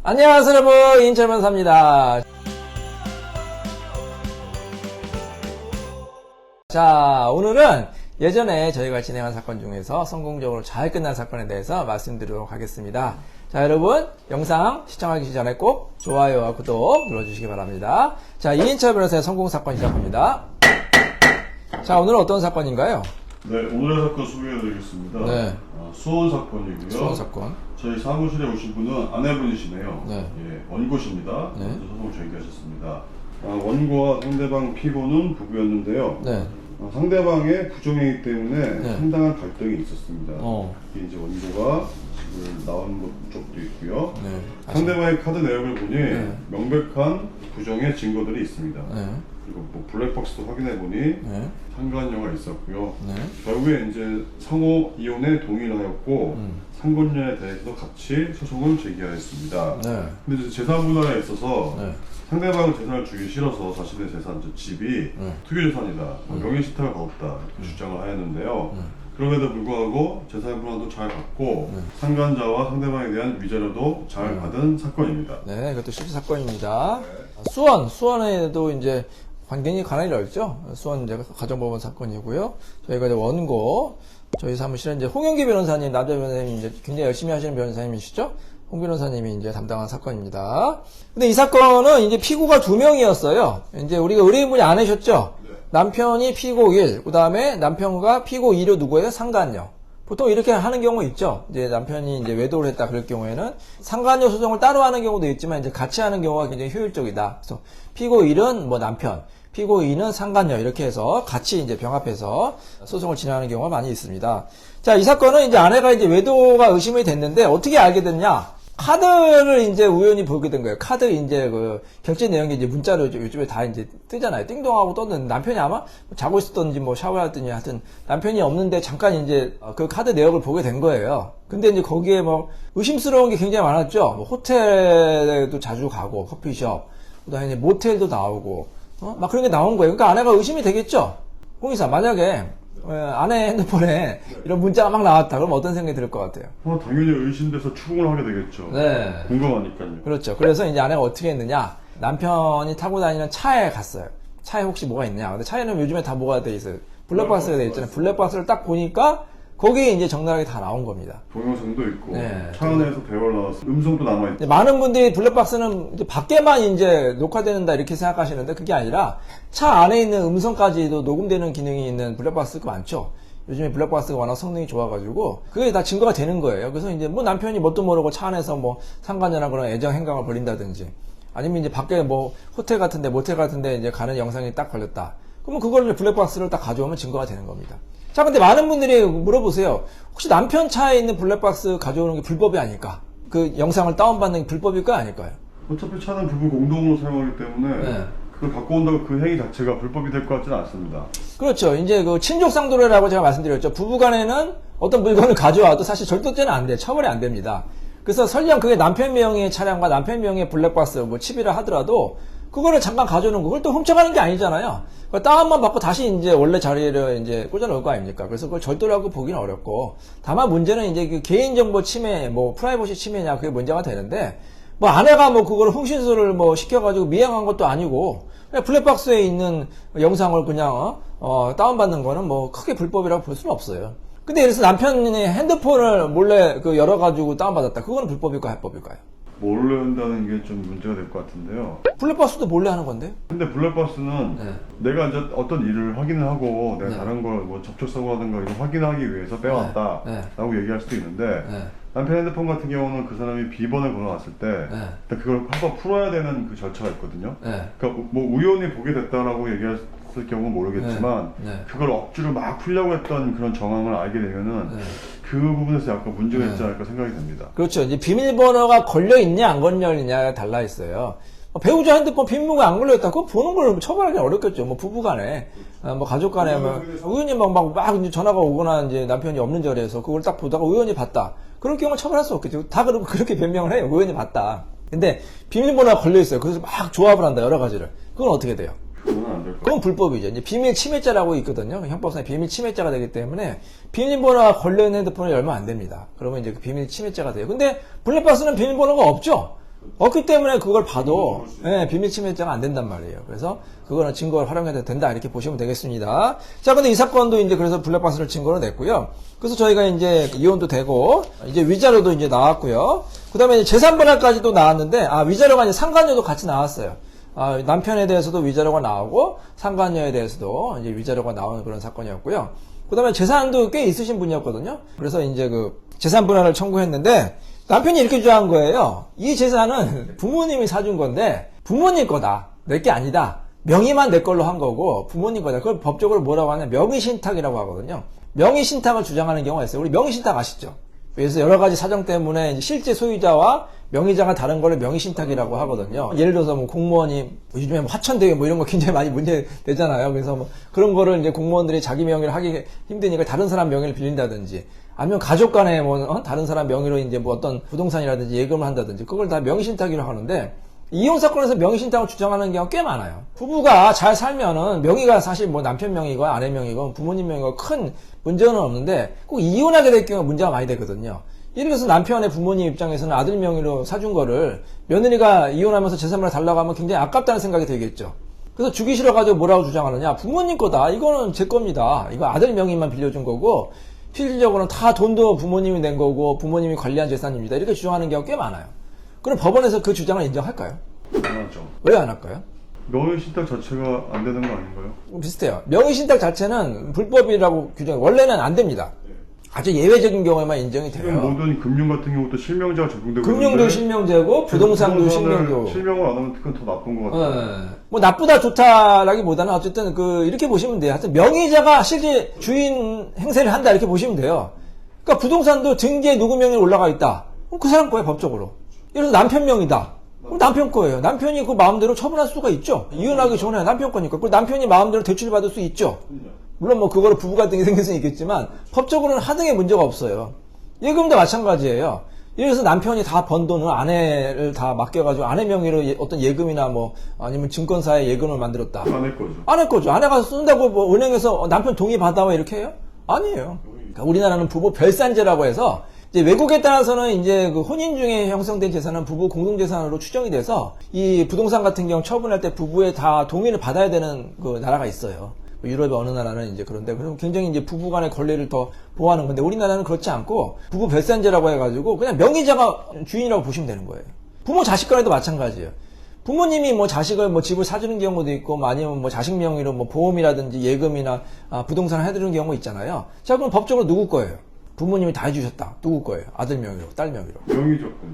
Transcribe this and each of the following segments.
안녕하세요 여러분, 인철 변호사입니다. 자, 오늘은 예전에 저희가 진행한 사건 중에서 성공적으로 잘 끝난 사건에 대해서 말씀드리도록 하겠습니다. 자, 여러분 영상 시청하기 전에 꼭 좋아요와 구독 눌러주시기 바랍니다. 자, 이인철 변호사의 성공 사건 시작합니다. 자, 오늘은 어떤 사건인가요? 네, 오늘의 사건 소개해드리겠습니다. 네. 수원 사건이고요. 수원 사건. 저희 사무실에 오신 분은 아내분이시네요. 네. 예, 원고십니다. 네. 소송을 제기하셨습니다. 원고와 상대방 피고는 부부였는데요. 네. 상대방의 부정행위 때문에 네. 상당한 갈등이 있었습니다. 어. 이게 이제 원고가 지금 나온 쪽도 있고요. 네. 상대방의 카드 내역을 보니 네. 명백한 부정의 증거들이 있습니다. 네. 그리고 뭐 블랙박스도 확인해 보니 네. 상관녀가 있었고요. 네. 결국에 이제 상호 이혼에 동의를 하였고 상관녀에 대해서도 같이 소송을 제기하였습니다. 네. 근데 이제 재산 분할에 있어서 네. 상대방은 재산을 주기 싫어서 자신의 재산, 즉 집이 네. 투기재산이다, 명예실태가 거없다 이렇게 주장을 하였는데요. 그럼에도 불구하고 재산 분할도 잘 받고 상간자와 상대방에 대한 위자료도 잘 받은 사건입니다. 네, 그것도 실제 사건입니다. 수원에도 이제 굉장히 관할이 넓죠. 수원 이제 가정법원 사건이고요. 저희가 이제 원고, 저희 사무실은 이제 홍영기 변호사님, 남자 변호사님이 이제 굉장히 열심히 하시는 변호사님이시죠. 홍 변호사님이 이제 담당한 사건입니다. 근데 이 사건은 이제 피고가 2명이었어요. 이제 우리가 의뢰인분이 안 하셨죠. 남편이 피고 1, 그 다음에 남편과 피고 2로 누구예요? 상간녀. 보통 이렇게 하는 경우 있죠. 이제 남편이 이제 외도를 했다 그럴 경우에는 상간녀 소송을 따로 하는 경우도 있지만 이제 같이 하는 경우가 굉장히 효율적이다. 그래서 피고 1은 뭐 남편, 피고 2는 상간녀 이렇게 해서 같이 이제 병합해서 소송을 진행하는 경우가 많이 있습니다. 자, 이 사건은 이제 아내가 이제 외도가 의심이 됐는데 어떻게 알게 됐냐? 카드를 이제 우연히 보게 된 거예요. 카드 이제 그 결제 내용이 이제 문자로 요즘에 다 이제 뜨잖아요. 띵동하고 떴는데 남편이 아마 자고 있었던지 뭐 샤워했더니 하여튼 남편이 없는데 잠깐 이제 그 카드 내역을 보게 된 거예요. 근데 이제 거기에 뭐 의심스러운 게 굉장히 많았죠. 뭐 호텔에도 자주 가고 커피숍, 그다음에 이제 모텔도 나오고 막 그런 게 나온 거예요. 그러니까 아내가 의심이 되겠죠. 홍의사 만약에 아내 핸드폰에 이런 문자가 막 나왔다. 그럼 어떤 생각이 들 것 같아요? 당연히 의심돼서 추궁을 하게 되겠죠. 네. 궁금하니까요. 그렇죠. 그래서 이제 아내가 어떻게 했느냐. 남편이 타고 다니는 차에 갔어요. 차에 혹시 뭐가 있냐. 근데 차에는 요즘에 다 뭐가 돼 있어요. 블랙박스가 돼 있잖아요. 블랙박스를 딱 보니까 거기에 이제 적나라하게 다 나온 겁니다. 동영상도 있고 네. 차 안에서 대화를 나와서 음성도 남아있고 많은 분들이 블랙박스는 이제 밖에만 이제 녹화되는다 이렇게 생각하시는데 그게 아니라 차 안에 있는 음성까지도 녹음되는 기능이 있는 블랙박스가 많죠. 요즘에 블랙박스가 워낙 성능이 좋아가지고 그게 다 증거가 되는 거예요. 그래서 이제 뭐 남편이 뭣도 모르고 차 안에서 뭐 상관녀나 그런 애정 행각을 벌린다든지 아니면 이제 밖에 뭐 호텔 같은데 모텔 같은데 이제 가는 영상이 딱 걸렸다. 그러면 그걸 블랙박스를 딱 가져오면 증거가 되는 겁니다. 자, 근데 많은 분들이 물어보세요. 혹시 남편 차에 있는 블랙박스 가져오는 게 불법이 아닐까? 그 영상을 다운받는 게 불법일까요? 아닐까요? 어차피 차는 부부 공동으로 사용하기 때문에 네. 그걸 갖고 온다고 그 행위 자체가 불법이 될 것 같지는 않습니다. 그렇죠. 이제 그 친족상도례라고 제가 말씀드렸죠. 부부간에는 어떤 물건을 가져와도 사실 절도죄는 안 돼. 처벌이 안 됩니다. 그래서 설령 그게 남편 명의의 차량과 남편 명의의 블랙박스 뭐 칩이라 하더라도 그거를 잠깐 가져오는 그걸 또 훔쳐가는 게 아니잖아요. 다운만 받고 다시 이제 원래 자리를 이제 꽂아놓을 거 아닙니까? 그래서 그걸 절도라고 보기는 어렵고, 다만 문제는 이제 그 개인정보 침해, 뭐 프라이버시 침해냐 그게 문제가 되는데, 뭐 아내가 뭐 그걸 흥신소를 뭐 시켜가지고 미행한 것도 아니고, 그냥 블랙박스에 있는 영상을 그냥 다운받는 거는 뭐 크게 불법이라고 볼 수는 없어요. 근데 예를 들어서 남편이 핸드폰을 몰래 그 열어가지고 다운받았다. 그거는 불법일까요? 합법일까요? 몰래 한다는 게 좀 문제가 될 것 같은데요. 블랙박스도 몰래 하는 건데? 근데 블랙박스는 내가 이제 어떤 일을 확인을 하고 내가 다른 걸 뭐 접촉사고 하든가 이런 확인하기 위해서 빼왔다 라고 얘기할 수도 있는데 남편 핸드폰 같은 경우는 그 사람이 비번을 걸어놨을 때 일단 그걸 한번 풀어야 되는 그 절차가 있거든요. 그러니까 뭐 우연히 보게 됐다라고 얘기했을 경우는 모르겠지만 그걸 억지로 막 풀려고 했던 그런 정황을 알게 되면은 그 부분에서 약간 문제가 있지 않을까 생각이 됩니다. 그렇죠. 이제 비밀번호가 걸려있냐 안 걸려있냐가 달라 있어요. 배우자 핸드폰 비밀번호가 안 걸려있다. 그거 보는 걸 처벌하기 어렵겠죠. 뭐 부부간에, 뭐 가족간에 뭐 우연히 막 이제 전화가 오거나 이제 남편이 없는 자리에서 그걸 딱 보다가 우연히 봤다. 그럴 경우는 처벌할 수 없겠죠. 다 그렇게 변명을 해요. 우연히 봤다. 근데 비밀번호가 걸려있어요. 그래서 막 조합을 한다. 여러 가지를. 그건 어떻게 돼요? 그건 안 될 것 같아요. 그건 불법이죠. 이제 비밀 침해죄라고 있거든요. 형법상의 비밀 침해죄가 되기 때문에 비밀번호가 걸려있는 핸드폰을 열면 안 됩니다. 그러면 이제 그 비밀 침해죄가 돼요. 근데 블랙박스는 비밀번호가 없죠. 없기 때문에 그걸 봐도 비밀 침해죄가 안 된단 말이에요. 그래서 그거는 증거를 활용해도 된다 이렇게 보시면 되겠습니다. 자, 근데 이 사건도 이제 그래서 블랙박스를 증거로 냈고요. 그래서 저희가 이제 이혼도 되고 이제 위자료도 이제 나왔고요. 그다음에 재산 분할까지도 나왔는데 위자료가 이제 상간녀도 같이 나왔어요. 남편에 대해서도 위자료가 나오고 상간녀에 대해서도 이제 위자료가 나오는 그런 사건이었고요. 그다음에 재산도 꽤 있으신 분이었거든요. 그래서 이제 그 재산 분할을 청구했는데 남편이 이렇게 주장한 거예요. 이 재산은 부모님이 사준 건데 부모님 거다. 내 게 아니다. 명의만 내 걸로 한 거고 부모님 거다. 그걸 법적으로 뭐라고 하냐? 명의신탁이라고 하거든요. 명의신탁을 주장하는 경우가 있어요. 우리 명의신탁 아시죠? 그래서 여러 가지 사정 때문에 이제 실제 소유자와 명의자가 다른 거를 명의신탁이라고 하거든요. 예를 들어서 뭐 공무원이 요즘에 뭐 하천대회 뭐 이런 거 굉장히 많이 문제되잖아요. 그래서 뭐 그런 거를 이제 공무원들이 자기 명의를 하기 힘드니까 다른 사람 명의를 빌린다든지 아니면 가족 간에 뭐 다른 사람 명의로 이제 뭐 어떤 부동산이라든지 예금을 한다든지 그걸 다 명의신탁이라고 하는데 이혼 사건에서 명의신탁을 주장하는 경우가 꽤 많아요. 부부가 잘 살면은 명의가 사실 뭐 남편 명의고 아내 명의고 부모님 명의고 큰 문제는 없는데 꼭 이혼하게 될 경우가 문제가 많이 되거든요. 예를 들어서 남편의 부모님 입장에서는 아들 명의로 사준 거를 며느리가 이혼하면서 재산을 달라고 하면 굉장히 아깝다는 생각이 들겠죠. 그래서 주기 싫어가지고 뭐라고 주장하느냐. 부모님 거다. 이거는 제 겁니다. 이거 아들 명의만 빌려준 거고 실질적으로는 다 돈도 부모님이 낸 거고 부모님이 관리한 재산입니다. 이렇게 주장하는 경우가 꽤 많아요. 그럼 법원에서 그 주장을 인정할까요? 안 하죠. 왜 안 할까요? 명의신탁 자체가 안 되는 거 아닌가요? 비슷해요. 명의신탁 자체는 불법이라고 원래는 안 됩니다. 아주 예외적인 경우에만 인정이 돼요. 지금 모든 금융 같은 경우도 실명제가 적용되고 금융도 실명제고 부동산도 실명제고. 실명을 안 하면 그건 더 나쁜 것 같아요. 뭐 나쁘다 좋다라기보다는 어쨌든 이렇게 보시면 돼요. 하여튼 명의자가 실제 주인 행세를 한다 이렇게 보시면 돼요. 그러니까 부동산도 등기에 누구 명의 올라가 있다. 그럼 그 사람 거예요 법적으로. 예를 들어서 남편 명의다. 그럼 남편 거예요. 남편이 그 마음대로 처분할 수가 있죠. 이혼하기 전에 남편 거니까. 그리고 남편이 마음대로 대출받을 수 있죠. 물론 뭐 그거를 부부 갈등이 생길 수는 있겠지만 법적으로는 하등의 문제가 없어요. 예금도 마찬가지예요. 예를 들어서 남편이 다 번 돈을 아내를 다 맡겨가지고 아내 명의로 어떤 예금이나 뭐 아니면 증권사에 예금을 만들었다. 안 할 거죠. 안 할 거죠. 아내가 쓴다고 뭐 은행에서 남편 동의 받아와 이렇게 해요? 아니에요. 그러니까 우리나라는 부부 별산제라고 해서 이제 외국에 따라서는 이제 그 혼인 중에 형성된 재산은 부부 공동재산으로 추정이 돼서 이 부동산 같은 경우 처분할 때 부부의 다 동의를 받아야 되는 그 나라가 있어요. 유럽의 어느 나라는 이제 그런데 그럼 굉장히 이제 부부 간의 권리를 더 보호하는 건데 우리나라는 그렇지 않고 부부 별산제라고 해가지고 그냥 명의자가 주인이라고 보시면 되는 거예요. 부모 자식 간에도 마찬가지예요. 부모님이 뭐 자식을 뭐 집을 사주는 경우도 있고 뭐 아니면 뭐 자식 명의로 뭐 보험이라든지 예금이나 부동산을 해드리는 경우 있잖아요. 자 그럼 법적으로 누구 거예요? 부모님이 다 해주셨다. 누구 거예요? 아들 명의로, 딸 명의로.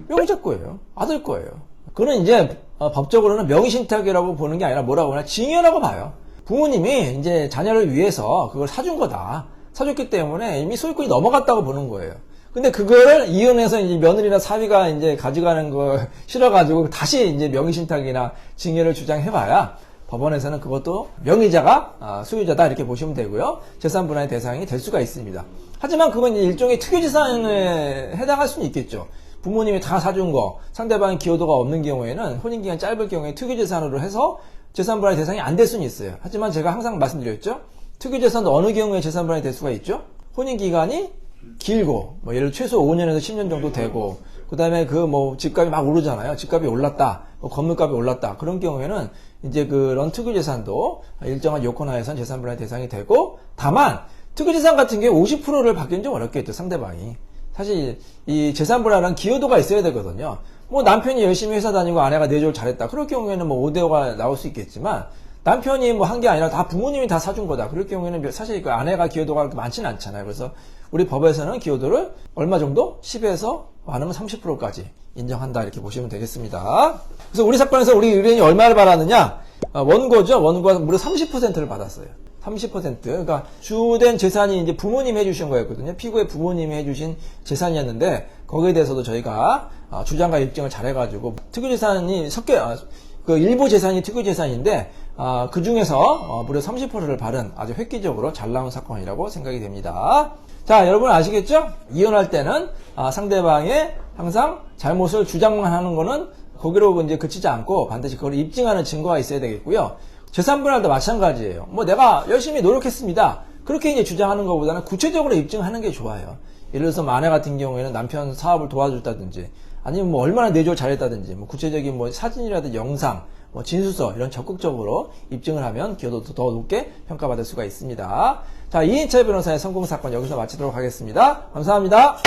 명의자 거예요. 아들 거예요. 그는 이제 법적으로는 명의신탁이라고 보는 게 아니라 뭐라고 하나 징여라고 봐요. 부모님이 이제 자녀를 위해서 그걸 사준 거다. 사줬기 때문에 이미 소유권이 넘어갔다고 보는 거예요. 근데 그거를 이혼해서 이제 며느리나 사위가 이제 가져가는 거 싫어가지고 다시 이제 명의신탁이나 징여를 주장해봐야 법원에서는 그것도 명의자가 소유자다 이렇게 보시면 되고요. 재산분할의 대상이 될 수가 있습니다. 하지만 그건 이제 일종의 특유재산에 해당할 수는 있겠죠. 부모님이 다 사준 거, 상대방의 기여도가 없는 경우에는 혼인기간 짧을 경우에 특유재산으로 해서 재산분할의 대상이 안 될 수는 있어요. 하지만 제가 항상 말씀드렸죠. 특유재산도 어느 경우에 재산분할이 될 수가 있죠. 혼인기간이 길고, 뭐 예를 들어 최소 5년에서 10년 정도 되고, 그 다음에 그 뭐 집값이 막 오르잖아요. 집값이 올랐다, 뭐 건물값이 올랐다. 그런 경우에는 이제 그런 특유재산도 일정한 요건 하에선 재산분할의 대상이 되고, 다만 특유재산 같은 경우에 50%를 받기는 좀 어렵겠죠, 상대방이. 사실 이 재산분할은 기여도가 있어야 되거든요. 뭐 남편이 열심히 회사 다니고 아내가 내조를 잘했다. 그럴 경우에는 뭐 5대5가 나올 수 있겠지만 남편이 뭐 한 게 아니라 다 부모님이 다 사준 거다. 그럴 경우에는 사실 그 아내가 기여도가 그렇게 많지는 않잖아요. 그래서 우리 법에서는 기여도를 얼마 정도? 10에서 많으면 30%까지 인정한다. 이렇게 보시면 되겠습니다. 그래서 우리 사건에서 우리 의뢰인이 얼마를 받았느냐? 원고죠. 원고가 무려 30%를 받았어요. 30%. 그러니까 주된 재산이 이제 부모님이 해주신 거였거든요. 피고의 부모님이 해주신 재산이었는데 거기에 대해서도 저희가 주장과 입증을 잘해가지고 특유재산이 그 일부 재산이 특유재산인데 그 중에서 무려 30%를 받은 아주 획기적으로 잘 나온 사건이라고 생각이 됩니다. 자, 여러분 아시겠죠? 이혼할 때는 상대방의 항상 잘못을 주장만 하는 거는 거기로 이제 그치지 않고 반드시 그걸 입증하는 증거가 있어야 되겠고요. 재산분할도 마찬가지예요. 뭐 내가 열심히 노력했습니다. 그렇게 이제 주장하는 것보다는 구체적으로 입증하는 게 좋아요. 예를 들어서 아내 같은 경우에는 남편 사업을 도와줬다든지 아니면 뭐 얼마나 내조를 잘했다든지 뭐 구체적인 뭐 사진이라든지 영상 뭐 진술서 이런 적극적으로 입증을 하면 기여도도 더 높게 평가받을 수가 있습니다. 자, 이인철 변호사의 성공 사건 여기서 마치도록 하겠습니다. 감사합니다.